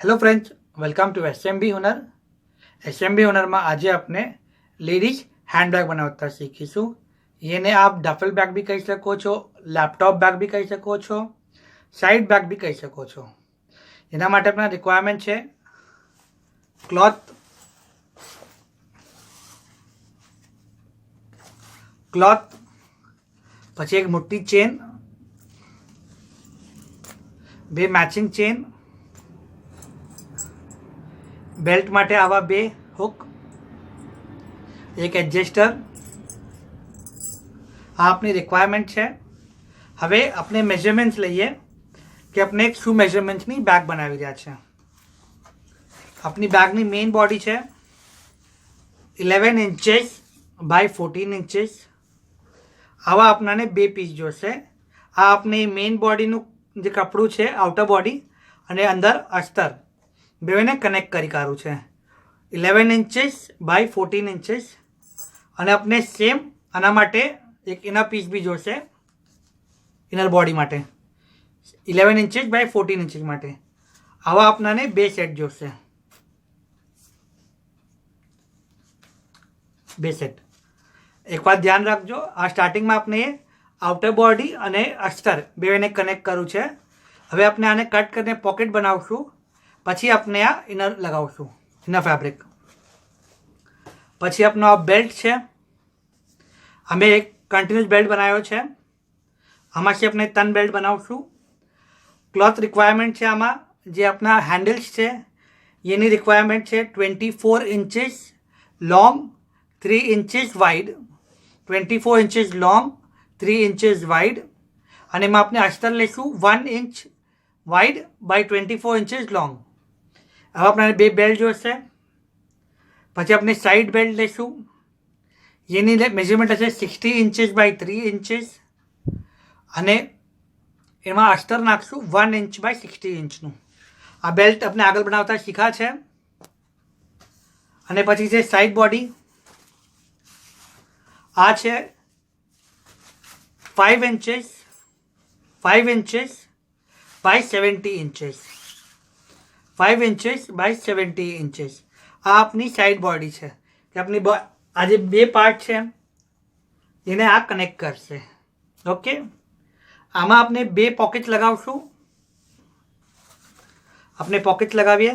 Hello friends, welcome to SMB Hunar. SMB હુનરમાં આજે આપણે લેડીઝ હેન્ડબેગ બનાવતા શીખીશું. એને આપ ડફલ બેગ બી કહી શકો છો, લેપટોપ બેગ બી કહી શકો છો, સાઇડ બેગ બી કહી શકો છો. એના માટે આપણા રિક્વાયરમેન્ટ છે ક્લોથ, પછી એક મોટી ચેન, બે મેચિંગ ચેન, બેલ્ટ માટે આવા બે હુક, એક એડજસ્ટર. આ આપની રિક્વાયરમેન્ટ છે. હવે આપણે મેઝરમેન્ટ્સ લઈએ કે આપણે એક શું મેઝરમેન્ટની બેગ બનાવી રહ્યા છે. આપની બેગની મેઇન બોડી છે 11 ઇંચીસ બાય 14 ઇંચીસ. આવા આપણાને બે પીસ જોશે. આ આપની મેઇન બોડીનું જે કપડું છે આઉટર બોડી અને અંદર અસ્તર બેને કનેક્ટ કરી કાઢવું છે 11 ઇંચીસ બાય 14 ઇંચીસ. અને આપણે સેમ આના માટે એક ઇનર પીસ બી જોશે, ઇનર બોડી માટે 11 ઇંચીસ બાય 14 ઇંચીસ માટે. આવા આપણાને બે સેટ જોશે, બે સેટ. એક વાત ધ્યાન રાખજો, આ સ્ટાર્ટિંગમાં આપણે આઉટર બોડી અને અસ્તર બેને કનેક્ટ કરવું છે. હવે આપણે આને કટ કરીને પોકેટ બનાવશું, પછી આપણે આ ઇનર લગાવશું, ઇનર ફેબ્રિક. પછી આપણો આ બેલ્ટ છે. અમે એક કન્ટિન્યુઅસ બેલ્ટ બનાવ્યો છે. આમાંથી આપણે 3 બેલ્ટ બનાવશું. ક્લોથ રિક્વાયરમેન્ટ છે આમાં, જે આપણા હેન્ડલ્સ છે એની રિક્વાયરમેન્ટ છે 24 inches long, 3 inches wide. 24 inches long, 3 inches wide. અને એમાં આપણે અસ્તર લઈશું 1 inch wide by 24 inches long. હવે આપણે બે બેલ્ટ જોઈશે. પછી આપણે સાઇડ બેલ્ટ લઈશું. એની મેઝરમેન્ટ હશે 60 ઇંચીસ બાય 3 ઇંચીસ. અને એમાં અસ્તર નાખશું 1 ઇંચ બાય 60 ઇંચનું. આ બેલ્ટ આપણે આગળ બનાવતા શીખ્યા છે. અને પછી છે સાઇડ બોડી. આ છે 5 ઇંચીસ બાય 70 ઇંચીસ. 5 ઇંચીસ બાય 70 ઇંચીસ. આ આપની સાઇડ બોડી છે કે આપની આ જે બે પાર્ટ છે એને આ કનેક્ટ કરશે. ઓકે, આમાં આપણે બે પોકેટ લગાવશું. આપણે પોકેટ લગાવીએ.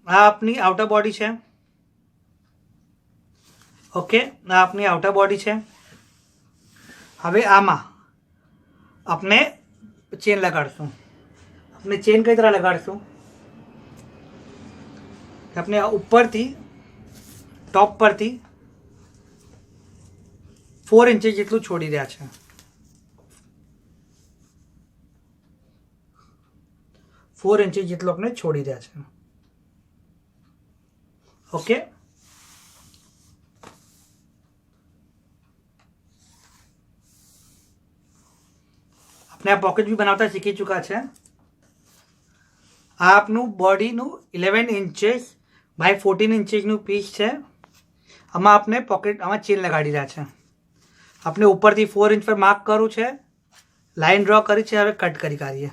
આ આપની આઉટર બોડી છે. ઓકે, આ આપની આઉટર બોડી છે. હવે આમાં આપણે ચેન લગાડશું. આપણે ચેન કઈ तरह લગાડશું કે આપણે ઉપરથી ટોપ પરથી 4 ઇંચીસ જેટલું છોડી રહ્યા છે. 4 ઇંચીસ જેટલું આપણે છોડી રહ્યા છે. ઓકે, આપણે આ પોકેટ બી બનાવતા શીખી ચૂક્યા છે. આ આપનું બોડીનું 11 ઇંચીસ બાય 14 ઇંચીસનું પીસ છે. આમાં આપણે પોકેટ, આમાં ચેન લગાડી રહ્યા છે. આપણે ઉપરથી 4 ઇંચ પર માર્ક કરવું છે, લાઇન ડ્રો કરી છે. હવે કટ કરી કાઢીએ.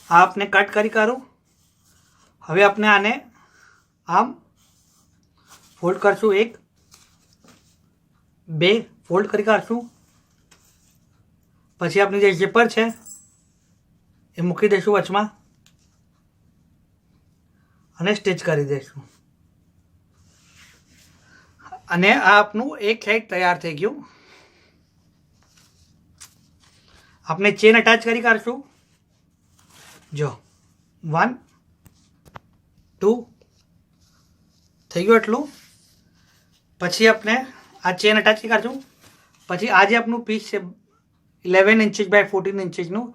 આ આપણે કટ કરી કાઢું. હવે આપણે આને આમ ફોલ્ડ કરશું, 1 2 ફોલ્ડ કરી કાઢશું. પછી આપણી જે ઝીપર છે એ મૂકી દઈશું વચમાં અને સ્ટિચ કરી દઈશું. અને આ આપનું એક સાઈડ તૈયાર થઈ ગયું. આપણે ચેન અટેચ કરી કાઢશું. જો 1 2 થઈ ગયું એટલું. પછી આપણે આ ચેન અટેચ કરી કાઢશું. પછી આ જે આપણું પીસ છે 11 ઇંચીસ બાય 14 ઇંચીસનું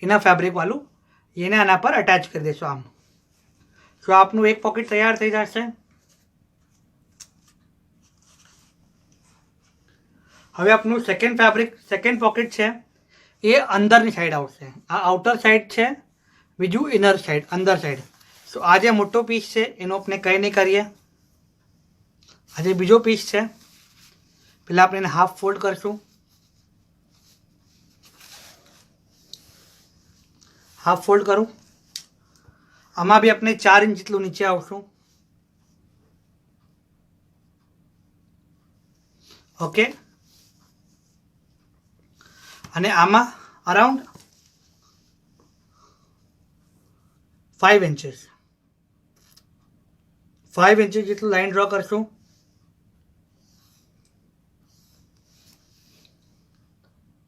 એના ફેબ્રિક વાળું, એને આના પર અટેચ કરી દઈશું આમ. તો આપનું એક પોકેટ તૈયાર થઈ જશે. હવે આપણું સેકન્ડ પોકેટ છે એ અંદરની સાઈડ આવશે. આ આઉટર સાઈડ છે, બીજું ઇનર સાઈડ, અંદર સાઈડ. સો આ જે મોટો પીસ છે એનો આપણે કંઈ નહીં કરીએ. આ જે બીજો પીસ છે પહેલાં આપણે એને હાફ ફોલ્ડ કરશું. હાફ ફોલ્ડ કરું. આમાં બી આપણે 4 ઇંચ જેટલું નીચે આવશું. ઓકે. અને આમાં અરાઉન્ડ 5 ઇંચીસ જેટલું લાઈન ડ્રો કરશું.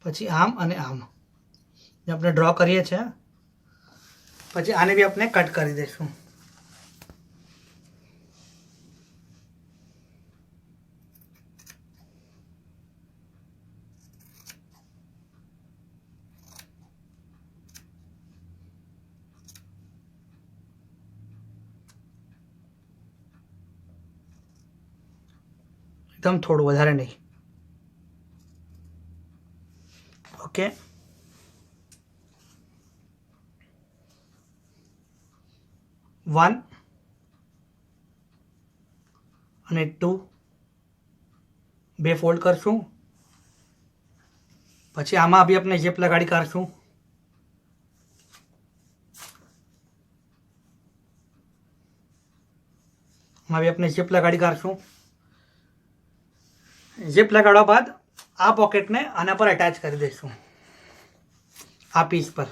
પછી આમ અને આમ જે આપણે ડ્રો કરીએ છીએ, પછી આને બી આપણે કટ કરી દઈશું. એકદમ થોડું, વધારે નહીં. ઓકે. વન અને 2 બે ફોલ્ડ કરશું. પછી આમાં બી આપણે ઝેપ લગાડી કાઢશું. આમાં બી આપણે ઝેપ લગાડી કાઢશું. ઝીપ લગાડવા બાદ આ પોકેટને આના પર અટેચ કરી દઈશું, આ પીસ પર.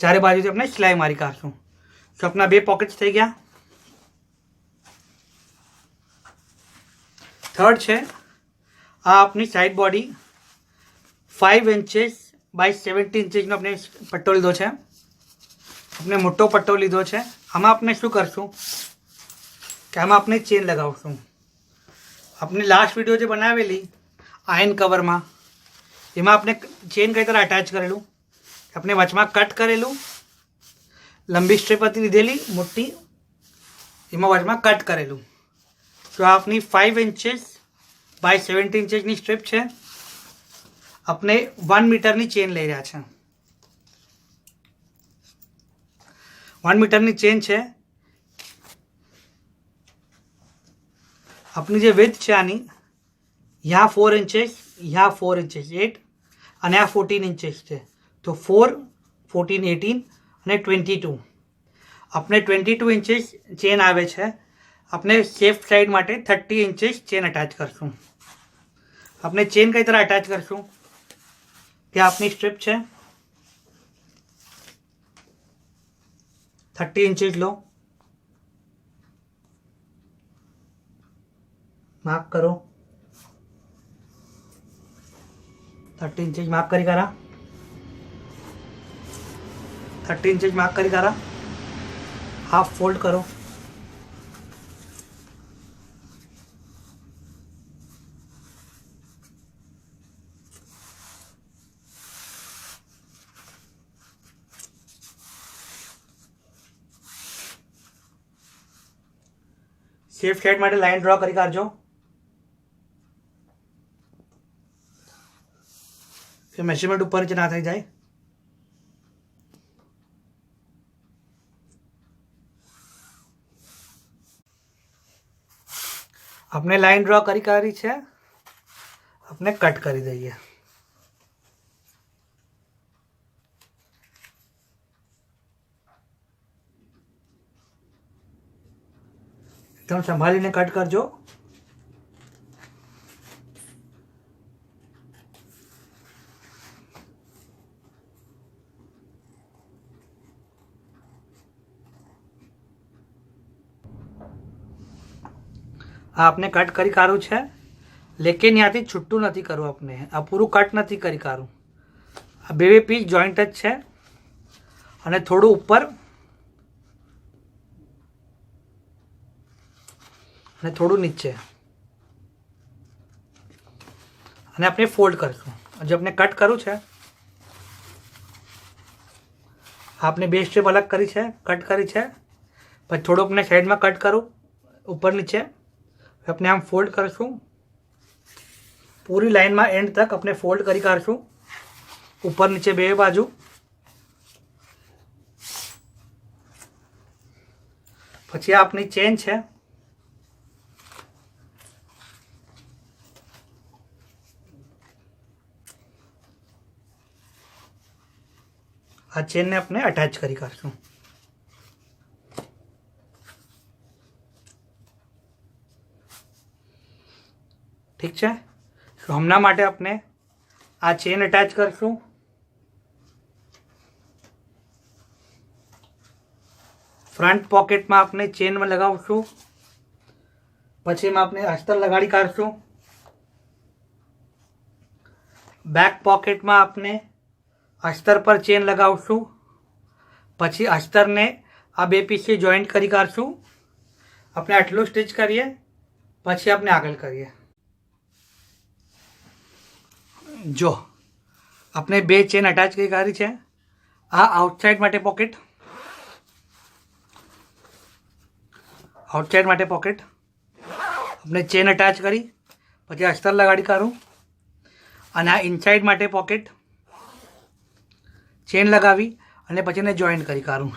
ચારે બાજુથી આપણે સિલાઈ મારી કાઢશું. તો આપણા 2 પોકેટ્સ થઈ ગયા. થર્ડ છે આ આપણી સાઈડ બોડી. 5 ઇંચીસ બાય 17 ઇંચીસનો આપણે પટ્ટો લીધો છે. આપણે મોટો પટ્ટો લીધો છે. આમાં આપણે શું કરશું કે આમાં આપણે ચેન લગાવશું. આપણે લાસ્ટ વિડીયો જે બનાવેલી આયન કવરમાં, એમાં આપણે ચેન કઈ तरह અટેચ કરેલું, આપણે વચમાં કટ કરેલું, લંબી સ્ટ્રીપ હતી લીધેલી મોટી, એમાં વચમાં કટ કરેલું. તો આપની 5 ઇંચીસ બાય 17 ઇંચીસની સ્ટ્રીપ છે. આપણે 1 મીટરની ચેન લઈ રહ્યા છે. 1 મીટરની ચેન છે. अपनी जो विड्थ है आनी, यहाँ 4 इंचेस, यहाँ 4 इंचेस 8 અને આ 14 इंचेस છે. તો 4, 14, 18 અને 22. આપણે 22 इंचेस ચેન આવે છે. આપણે સેફ સાઈડ માટે 30 इंचेस ચેન અટેચ કરશું. આપણે ચેન કઈ तरह અટેચ કરશું કે આપની સ્ટ્રીપ છે 30 इंचेस લો, मार्क करो. 30 इंचेस मार्क करी करा. 30 इंचेस मार्क करी करा. हाफ फोल्ड करो. सेफ साइड માટે લાઈન ડ્રો કરી કાઢજો. કે મેઝરમેન્ટ ઉપર નીચે ના થઈ જાય. આપણે લાઈન ડ્રો કરી કાઢી છે. આપણે કટ કરી દઈએ. एकदम संभालीने कट करजो. आपने कट करी काढू है, लेकिन यहाँ छूटू नहीं करू. आपने आ पूरू कट नहीं करी काढू. आ बे पीस जॉइंट ज है અને થોડું ઉપર અને થોડું નીચે અને આપણે ફોલ્ડ કરશું. જે આપણે કટ કર્યું છે, आपने બે સ્ટેપ અલગ કરી છે, કટ કરી છે, પછી થોડું આપણે સાઈડમાં કટ કરું ઉપર નીચે. अपने आम फोल्ड करशू. पूरी लाइन में एंड तक अपने फोल्ड करी काढशू. ઉપર નીચે બે બાજુ. પછી આપની ચેન છે. આ ચેનને આપણે અટેચ કરી કાઢશું. ઠીક છે. તો હમણાં માટે આપણે આ ચેન અટેચ કરશું. ફ્રન્ટ પોકેટમાં આપણે ચેન લગાવશું. પછી એમાં આપણે અસ્તર લગાડી કાઢશું. બેક પોકેટમાં આપણે અસ્તર પર ચેન લગાવશું. પછી અસ્તરને આ બે પીસથી જોઈન્ટ કરી કાઢશું. આપણે આટલું સ્ટિચ કરીએ, પછી આપણે આગળ કરીએ. જો આપણે બે ચેન અટેચ કરી કાઢી છે. આ આઉટસાઇડ માટે પોકેટ, આઉટસાઇડ માટે પોકેટ આપણે ચેન અટેચ કરી પછી અસ્તર લગાડી કાઢું. અને આ ઇનસાઇડ માટે પોકેટ ચેન લગાવી અને પછી એને જોઈન્ટ કરી કાઢું.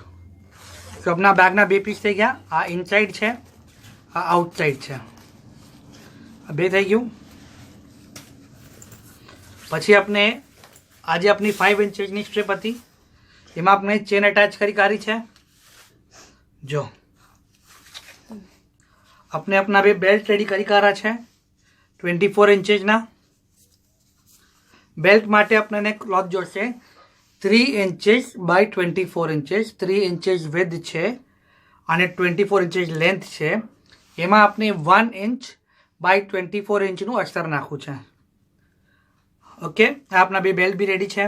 તો આપણા બેગના બે પીસ થઈ ગયા. આ ઇનસાઇડ છે, આ આઉટસાઇડ છે. આ બે થઈ ગયું. પછી આપણે આજે આપણી 5 ઇંચની સ્ટ્રીપ હતી એમાં આપણે ચેન અટેચ કરી કાઢી છે. જો આપણે આપણા બે બેલ્ટ રેડી કરી કાઢ્યા છે 24 ઇંચના. બેલ્ટ માટે આપણને ક્લોથ જોશે 3 ઇંચીસ બાય 24 ઇંચીસ. 3 ઇંચીસ વિડ્થ છે અને 24 ઇંચીસ લેન્થ છે. એમાં આપણે 1 ઇંચ બાય 24 ઇંચનું અસ્તર નાખવું છે. ઓકે, આ આપણા બે બેલ્ટ બી રેડી છે.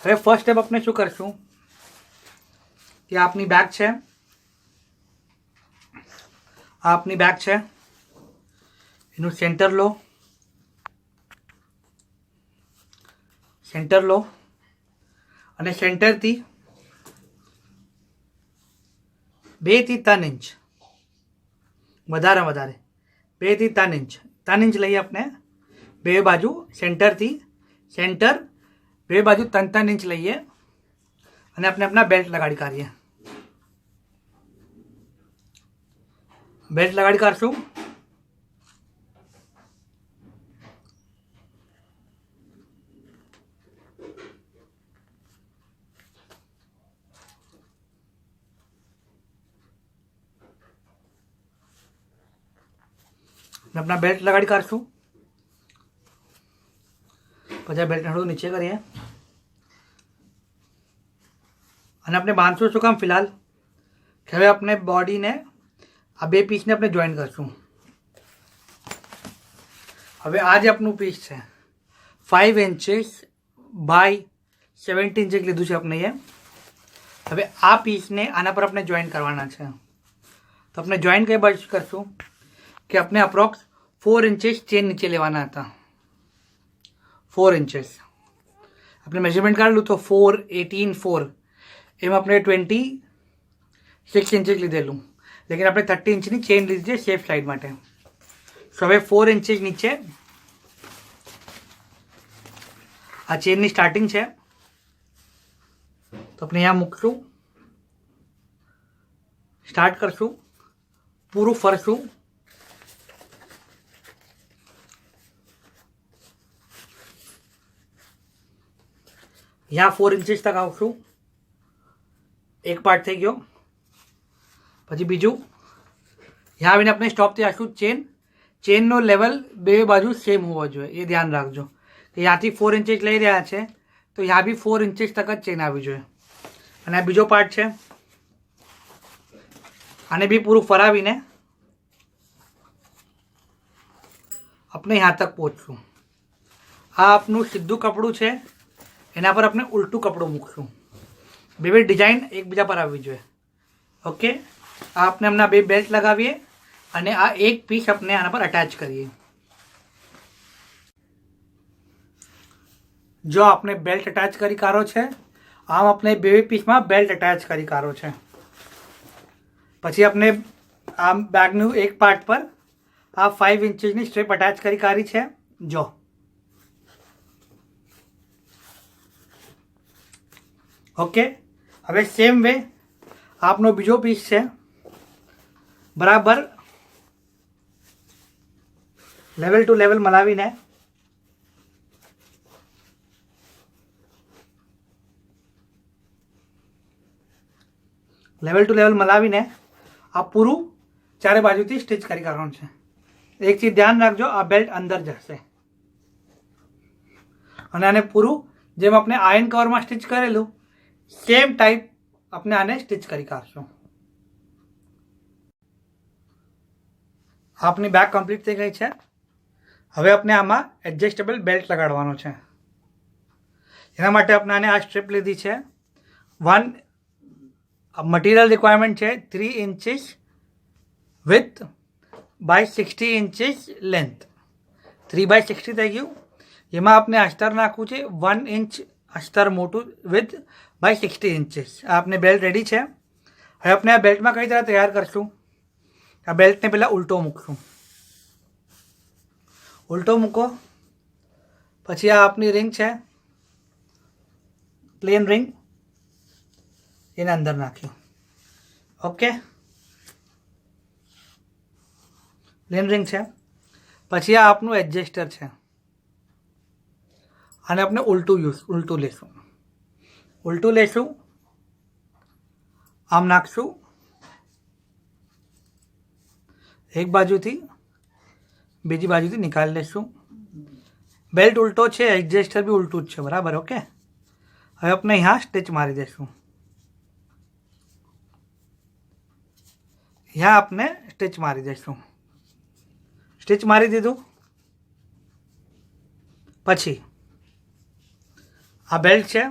હવે ફર્સ્ટ સ્ટેપ આપણે શું કરશું કે આપની બેગ છે, આ આપની બેગ છે, એનું સેન્ટર લો. સેન્ટર લો અને સેન્ટરથી 2 થી 3 ઇંચ વધારે 2 થી 3 ઇંચ 3 ઇંચ લઈએ આપણે બે બાજુ. સેન્ટરથી સેન્ટર બે બાજુ 3 ઇંચ લઈએ અને આપણે આપણા બેલ્ટ લગાડી કાઢીએ. બેલ્ટ લગાડી કાઢશું. अपना बेल्ट लगाड़ी काढશું. પછી બેલ્ટ થોડું નીચે કરીએ અને આપણે બાંધશું. શું કામ? ફિલહાલ કે હવે આપણે બોડીને આ બે પીસને આપણે જોઈન કરશું. હવે આ જે આપણું પીસ છે 5 ઇંચીસ બાય 17 ઇંચ લીધું છે આપણે એ. હવે આ પીસને આના પર આપણે જોઈન કરવાના છે. તો આપણે જોઈન કઈ બાજુ કરશું કે આપણે અપ્રોક્સ 4 ઇંચીસ ચેન નીચે લેવાના હતા. 4 ઇંચીસ આપણે મેઝરમેન્ટ કાઢેલું તો 4, 18, 4 એમાં આપણે 26 ઇંચીસ લીધેલું. લેકિન આપણે 30 ઇંચની ચેન લીધી છે શેપ સાઈડ માટે. સો હવે 4 ઇંચીસ નીચે આ ચેનની સ્ટાર્ટિંગ છે તો આપણે અહીંયા મૂકશું. સ્ટાર્ટ કરશું, પૂરું ફરશું. यहाँ 4 इंचेस तक આવશું. એક પાર્ટ થઈ ગયો. પછી બીજું यहाँ આવીને આપણે સ્ટોપ થઈ જશું. ચેનનો લેવલ બે બાજુ સેમ હોવો જોઈએ, એ ધ્યાન રાખજો કે ત્યાંથી 4 ઇંચીસ લઈ રહ્યા છે તો यहाँ બી 4 ઇંચીસ તક જ ચેન આવી જોઈએ. અને આ બીજો પાર્ટ છે, આને બી પૂરું ફરાવીને આપણે यहाँ તક પહોંચશું. આ આપનું સીધું કપડું છે, એના પર આપણે ઉલટું કપડું મૂકશું. બે ડિઝાઇન એકબીજા પર આવવી જોઈએ. ઓકે, આ આપણે હમણાં બે બેલ્ટ લગાવીએ અને આ એક પીસ આપણે આના પર અટેચ કરીએ. જો આપણે બેલ્ટ અટેચ કરી કાઢો છે, આમ આપણે બે પીસમાં બેલ્ટ અટેચ કરી કાઢો છે. પછી આપણે આ બેગનું એક પાર્ટ પર આ 5 ઇંચની સ્ટ્રીપ અટેચ કરી કાઢી છે. જો ઓકે, હવે સેમ વે આપનો બીજો પીસ છે, બરાબર લેવલ ટુ લેવલ મલાવીને આ પૂરું ચારે બાજુથી સ્ટિચ કરી કાઢવાનું છે. એક ચીજ ધ્યાન રાખજો, આ બેલ્ટ અંદર જશે અને આને પૂરું જેમ આપણે આયર્ન કવરમાં સ્ટિચ કરેલું સેમ ટાઈપ આપણે આને સ્ટિચ કરી કાઢશું. આપની બેક કમ્પ્લીટ થઈ ગઈ છે. હવે આપણે આમાં એડજસ્ટેબલ બેલ્ટ લગાડવાનો છે. એના માટે આપણે આને આ સ્ટ્રીપ લીધી છે. મટીરિયલ રિક્વાયરમેન્ટ છે 3 ઇંચીસ વિથ બાય 60 ઇંચીસ લેન્થ. 3/60 થઈ ગયું. એમાં આપણે અસ્તર નાખવું છે 1 ઇંચ અસ્તર મોટું વિથ બાય 60 ઇંચીસ. આ આપણે બેલ્ટ રેડી છે. હવે આપણે આ બેલ્ટમાં કઈ રીતે તૈયાર કરશું? આ બેલ્ટને પહેલાં ઉલટો મૂકશું. ઉલટો મૂકો, પછી આ આપની રિંગ છે, પ્લેન રિંગ, એને અંદર નાખ્યું. ઓકે, પ્લેન રિંગ છે. પછી આ આપનું એડજસ્ટર છે, આને આપણે ઉલટું લેશું, આમ નાખશું એક બાજુથી, બીજી બાજુથી નિકાળી લેશું. બેલ્ટ ઉલટો છે, એડજસ્ટર બી ઉલટું જ છે, બરાબર. ઓકે, હવે આપણે यहाँ સ્ટિચ મારી દઈશું. यहाँ આપણે સ્ટિચ મારી દઈશું. સ્ટિચ મારી દીધું પછી આ બેલ્ટ છે,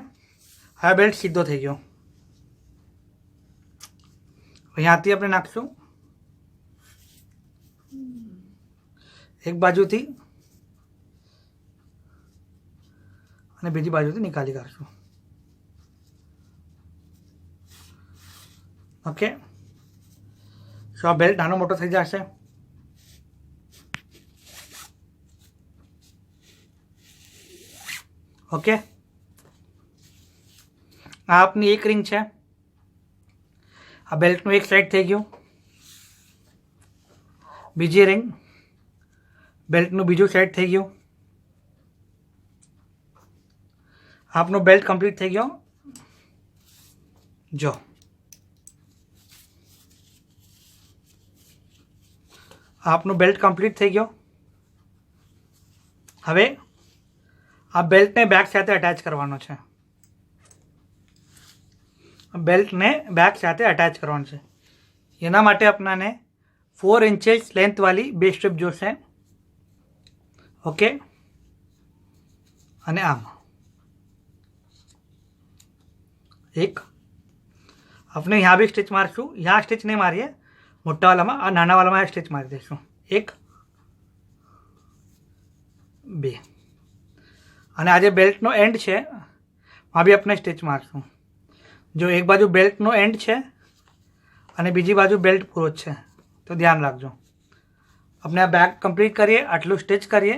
આ બેલ્ટ સીધો થઈ ગયો. અહીંયાથી આપણે નાખશું એક બાજુથી અને બીજી બાજુથી નિકાળી કાઢશું. ઓકે, સો આ બેલ્ટ નાનો મોટો થઈ જશે. ઓકે, આ આપની એક રિંગ છે. આ બેલ્ટનું એક સાઈડ થઈ ગયું. બીજી રિંગ, બેલ્ટનું બીજું સાઈડ થઈ ગયું. આપનો બેલ્ટ કમ્પ્લીટ થઈ ગયો. જો આપનું બેલ્ટ કમ્પ્લીટ થઈ ગયો. હવે આ બેલ્ટને બેક સાથે અટેચ કરવાનો છે. એના માટે આપણાને 4 ઇંચીસ લેન્થવાળી બે સ્ટ્રીપ જોશે. ઓકે, અને આમ એક આપણે यहाँ भी સ્ટિચ મારશું. यहाँ સ્ટિચ નહીં મારીએ, મોટા વાળામાં, આ નાના વાળામાં સ્ટિચ મારી દઈશું. 1 2 અને આ જે બેલ્ટનો એન્ડ છે આ બી આપણે સ્ટિચ મારશું. જો એક બાજુ બેલ્ટનો એન્ડ છે અને બીજી બાજુ બેલ્ટ પૂરો છે, તો ધ્યાન રાખજો. આપણે આ બેક કમ્પ્લીટ કરીએ, આટલું સ્ટિચ કરીએ,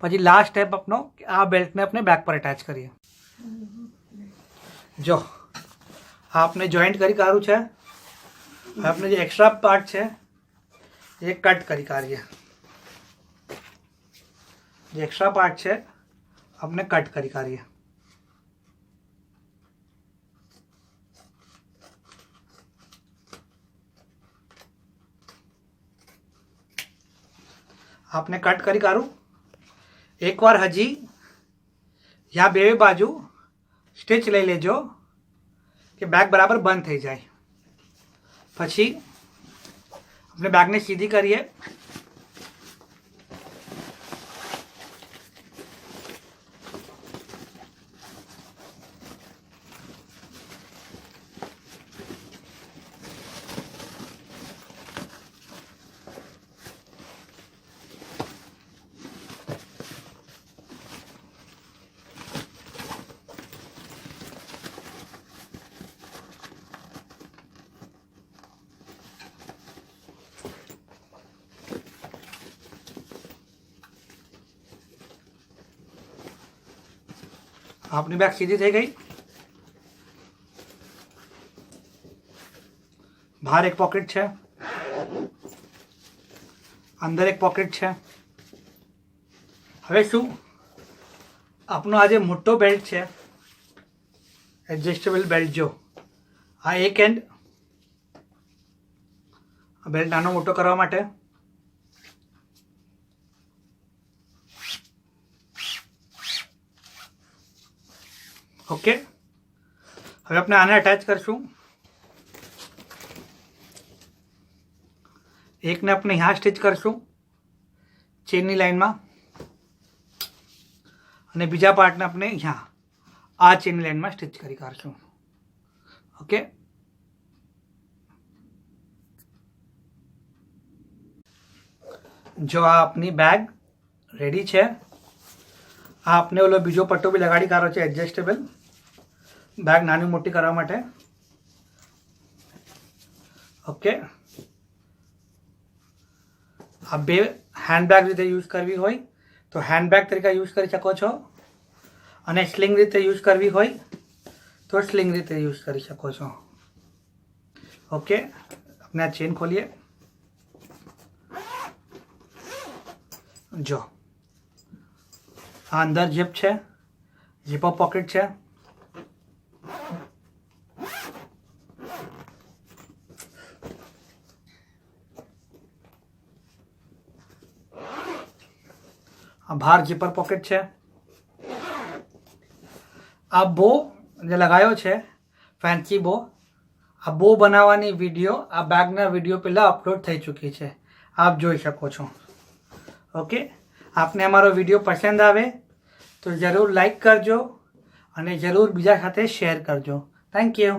પછી લાસ્ટ સ્ટેપ આપણો આ બેલ્ટને આપણે બેક પર અટેચ કરીએ. જો આપને જોઈન્ટ કરી કાઢવું છે. આપણે જે એક્સ્ટ્રા પાર્ટ છે એ કટ કરી કાઢીએ. જે એક્સ્ટ્રા પાર્ટ છે આપણે કટ કરી કાઢીએ. आपने कट કરી કાઢું. એકવાર હજી યા બે બાજુ સ્ટિચ લઈ લેજો કે બેક બરાબર બંધ થઈ જાય. પછી આપણે બેકને સીધી કરીએ. આપની બેક સીધી થઈ ગઈ. બહાર એક પોકેટ છે, અંદર એક પોકેટ છે. હવે શું આપણો આ જે મોટો બેલ્ટ છે, એડજસ્ટેબલ બેલ્ટ, જો આ એક એન્ડ બેલ્ટ નાનો મોટો કરવા માટે, ઓકે. હવે આપણે આને અટેચ કરશું. એકને આપણે यहाँ સ્ટિચ કરશું ચેનની લાઈનમાં, અને બીજા પાર્ટને આપણે यहाँ આ ચેનની લાઈનમાં સ્ટિચ કરી કાઢશું. ઓકે. જો આ આપની બેગ રેડી છે. આ આપણે ઓલો બીજો પટ્ટો બી લગાડી કાઢો છે એડજસ્ટેબલ બેગ નાની મોટી કરવા માટે. ઓકે. આ બે હેન્ડબેગ રીતે યુઝ કરવી હોય તો હેન્ડબેગ તરીકે યુઝ કરી શકો છો, અને સ્લિંગ રીતે યુઝ કરવી હોય તો સ્લિંગ રીતે યુઝ કરી શકો છો. ઓકે. આપણે આ ચેન ખોલીએ. જો આ અંદર જીપ છે, જીપઅપ પોકેટ છે. આ બહાર જીપર પોકેટ છે. આ બો જે લગાવ્યો છે ફેન્સી બો, આ બો બનાવવાની વિડીયો આ બેગના વિડીયો પહેલાં અપલોડ થઈ ચૂકી છે, આપ જોઈ શકો છો. ઓકે. આપને અમારો વિડીયો પસંદ આવે તો જરૂર લાઈક કરજો અને જરૂર બીજા સાથે શેર કરજો. Thank you.